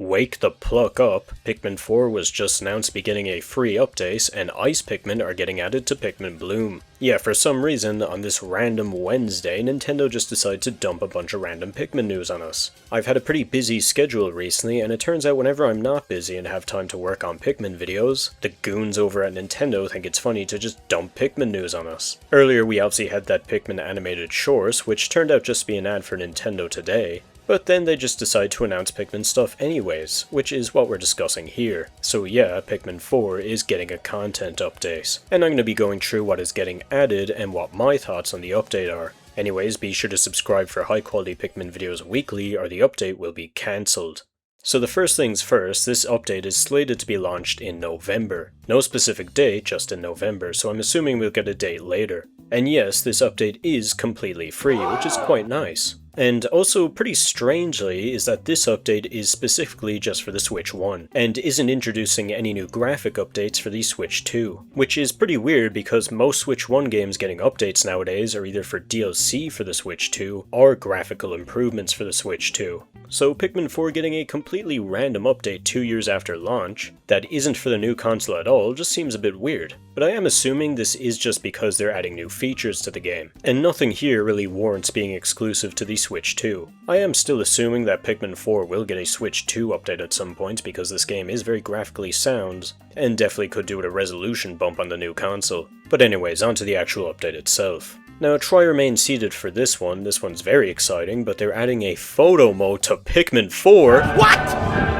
Wake the pluck up, Pikmin 4 was just announced to be getting a free update, and Ice Pikmin are getting added to Pikmin Bloom. Yeah, for some reason, on this random Wednesday, Nintendo just decided to dump a bunch of random Pikmin news on us. I've had a pretty busy schedule recently, and it turns out whenever I'm not busy and have time to work on Pikmin videos, the goons over at Nintendo think it's funny to just dump Pikmin news on us. Earlier we obviously had that Pikmin animated short, which turned out just to be an ad for Nintendo Today. But then they just decide to announce Pikmin stuff anyways, which is what we're discussing here. So yeah, Pikmin 4 is getting a content update, and I'm going to be going through what is getting added and what my thoughts on the update are. Anyways, be sure to subscribe for high quality Pikmin videos weekly or the update will be cancelled. So the first things first, this update is slated to be launched in November. No specific date, just in November, so I'm assuming we'll get a date later. And yes, this update is completely free, which is quite nice. And also, pretty strangely, is that this update is specifically just for the Switch 1, and isn't introducing any new graphic updates for the Switch 2. Which is pretty weird because most Switch 1 games getting updates nowadays are either for DLC for the Switch 2, or graphical improvements for the Switch 2. So Pikmin 4 getting a completely random update 2 years after launch, that isn't for the new console at all, just seems a bit weird. But I am assuming this is just because they're adding new features to the game, and nothing here really warrants being exclusive to the Switch 2. I am still assuming that Pikmin 4 will get a Switch 2 update at some point because this game is very graphically sound, and definitely could do with a resolution bump on the new console. But anyways, onto the actual update itself. Now try remain seated for this one's very exciting, but they're adding a photo mode to Pikmin 4. What?!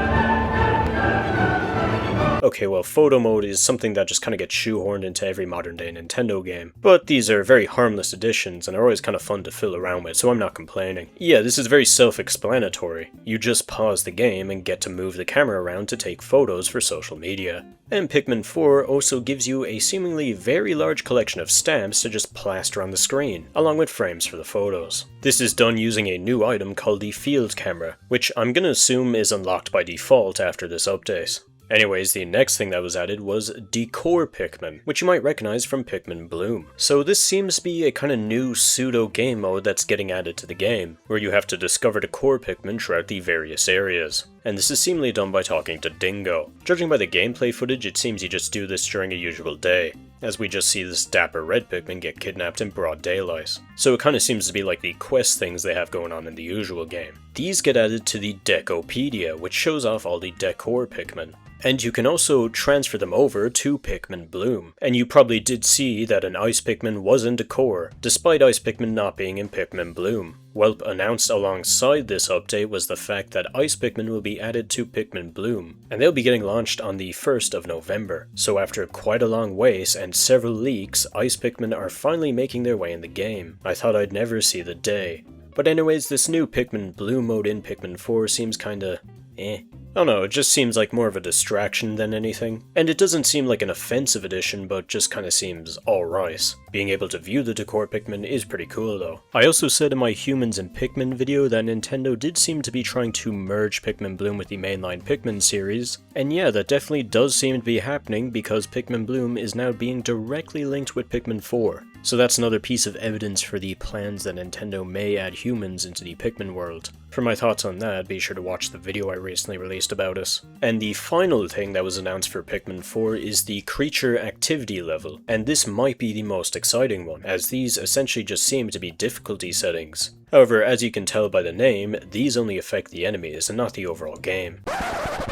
Okay, well, photo mode is something that just kind of gets shoehorned into every modern day Nintendo game. But these are very harmless additions and are always kind of fun to fill around with, so I'm not complaining. Yeah, this is very self-explanatory. You just pause the game and get to move the camera around to take photos for social media. And Pikmin 4 also gives you a seemingly very large collection of stamps to just plaster on the screen, along with frames for the photos. This is done using a new item called the Field Camera, which I'm gonna assume is unlocked by default after this update. Anyways, the next thing that was added was Decor Pikmin, which you might recognize from Pikmin Bloom. So this seems to be a kind of new pseudo-game mode that's getting added to the game, where you have to discover decor Pikmin throughout the various areas. And this is seemingly done by talking to Dingo. Judging by the gameplay footage, it seems you just do this during a usual day, as we just see this dapper red Pikmin get kidnapped in broad daylight. So it kind of seems to be like the quest things they have going on in the usual game. These get added to the Decopedia, which shows off all the decor Pikmin. And you can also transfer them over to Pikmin Bloom. And you probably did see that an Ice Pikmin was in Decor, despite Ice Pikmin not being in Pikmin Bloom. Welp announced alongside this update was the fact that Ice Pikmin will be added to Pikmin Bloom, and they'll be getting launched on the 1st of November. So after quite a long wait and several leaks, Ice Pikmin are finally making their way in the game. I thought I'd never see the day. But anyways, this new Pikmin Bloom mode in Pikmin 4 seems kinda I don't know, it just seems like more of a distraction than anything. And it doesn't seem like an offensive addition, but just kinda seems alright. Being able to view the decor Pikmin is pretty cool though. I also said in my Humans and Pikmin video that Nintendo did seem to be trying to merge Pikmin Bloom with the mainline Pikmin series. And yeah, that definitely does seem to be happening because Pikmin Bloom is now being directly linked with Pikmin 4. So that's another piece of evidence for the plans that Nintendo may add humans into the Pikmin world. For my thoughts on that, be sure to watch the video I recently released about it. And the final thing that was announced for Pikmin 4 is the creature activity level, and this might be the most exciting one, as these essentially just seem to be difficulty settings. However, as you can tell by the name, these only affect the enemies and not the overall game.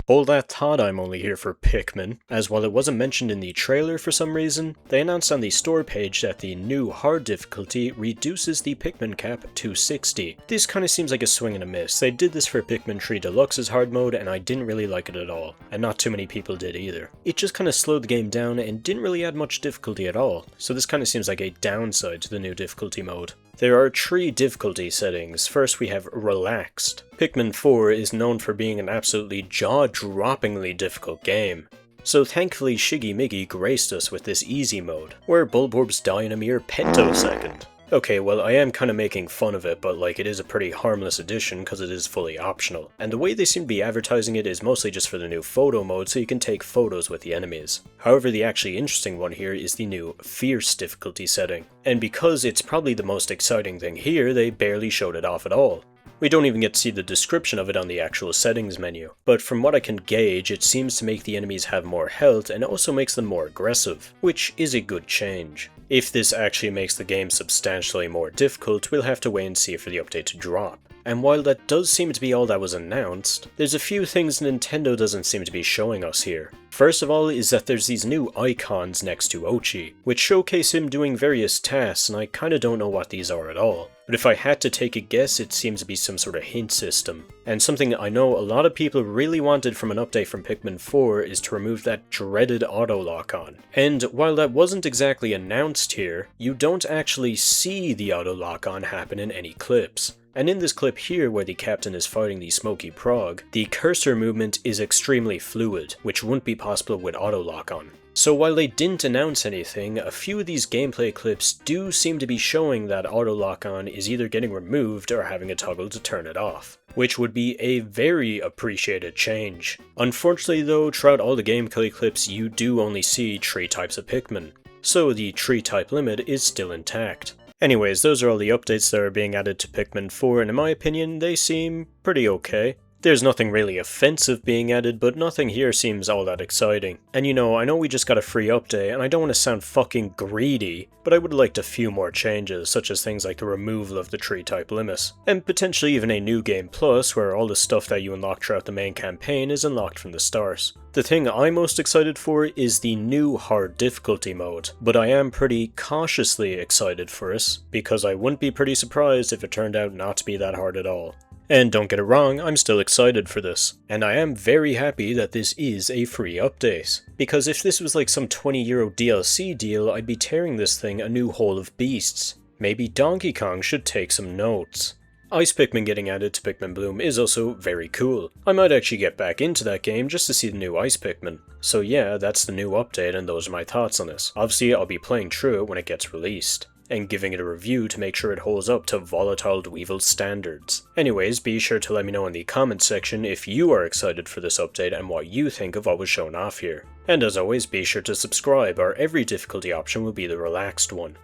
Hold that thought, I'm only here for Pikmin, as while it wasn't mentioned in the trailer for some reason, they announced on the store page that the new hard difficulty reduces the Pikmin cap to 60. This kinda seems like a swing and a miss. They did this for Pikmin 3 Deluxe's hard mode and I didn't really like it at all, and not too many people did either. It just kinda slowed the game down and didn't really add much difficulty at all, so this kinda seems like a downside to the new difficulty mode. There are 3 difficulty settings. First we have Relaxed. Pikmin 4 is known for being an absolutely jaw-droppingly difficult game. So thankfully Shiggy Miggy graced us with this easy mode, where Bulborbs die in a mere pentosecond. Okay, well I am kinda making fun of it, but like it is a pretty harmless addition because it is fully optional. And the way they seem to be advertising it is mostly just for the new photo mode so you can take photos with the enemies. However, the actually interesting one here is the new Fierce difficulty setting. And because it's probably the most exciting thing here, they barely showed it off at all. We don't even get to see the description of it on the actual settings menu, but from what I can gauge, it seems to make the enemies have more health and also makes them more aggressive, which is a good change. If this actually makes the game substantially more difficult, we'll have to wait and see for the update to drop. And while that does seem to be all that was announced, there's a few things Nintendo doesn't seem to be showing us here. First of all is that there's these new icons next to Ochi, which showcase him doing various tasks, and I kinda don't know what these are at all. But if I had to take a guess, it seems to be some sort of hint system. And something I know a lot of people really wanted from an update from Pikmin 4 is to remove that dreaded auto lock-on. And while that wasn't exactly announced here, you don't actually see the auto lock-on happen in any clips. And in this clip here where the captain is fighting the Smoky Prog, the cursor movement is extremely fluid, which wouldn't be possible with auto lock-on. So while they didn't announce anything, a few of these gameplay clips do seem to be showing that auto lock-on is either getting removed or having a toggle to turn it off, which would be a very appreciated change. Unfortunately though, throughout all the gameplay clips you do only see 3 types of Pikmin, so the 3 type limit is still intact. Anyways, those are all the updates that are being added to Pikmin 4, and in my opinion, they seem pretty okay. There's nothing really offensive being added, but nothing here seems all that exciting. And I know we just got a free update, and I don't want to sound fucking greedy, but I would have liked a few more changes, such as things like the removal of the 3 type limit, and potentially even a new game plus, where all the stuff that you unlock throughout the main campaign is unlocked from the start. The thing I'm most excited for is the new hard difficulty mode, but I am pretty cautiously excited for it, because I wouldn't be pretty surprised if it turned out not to be that hard at all. And don't get it wrong, I'm still excited for this. And I am very happy that this is a free update. Because if this was like some €20 DLC deal, I'd be tearing this thing a new hole of beasts. Maybe Donkey Kong should take some notes. Ice Pikmin getting added to Pikmin Bloom is also very cool. I might actually get back into that game just to see the new Ice Pikmin. So yeah, that's the new update and those are my thoughts on this. Obviously I'll be playing through it when it gets released, and giving it a review to make sure it holds up to Volatile Dweevil standards. Anyways, be sure to let me know in the comments section if you are excited for this update and what you think of what was shown off here. And as always, be sure to subscribe, or every difficulty option will be the relaxed one.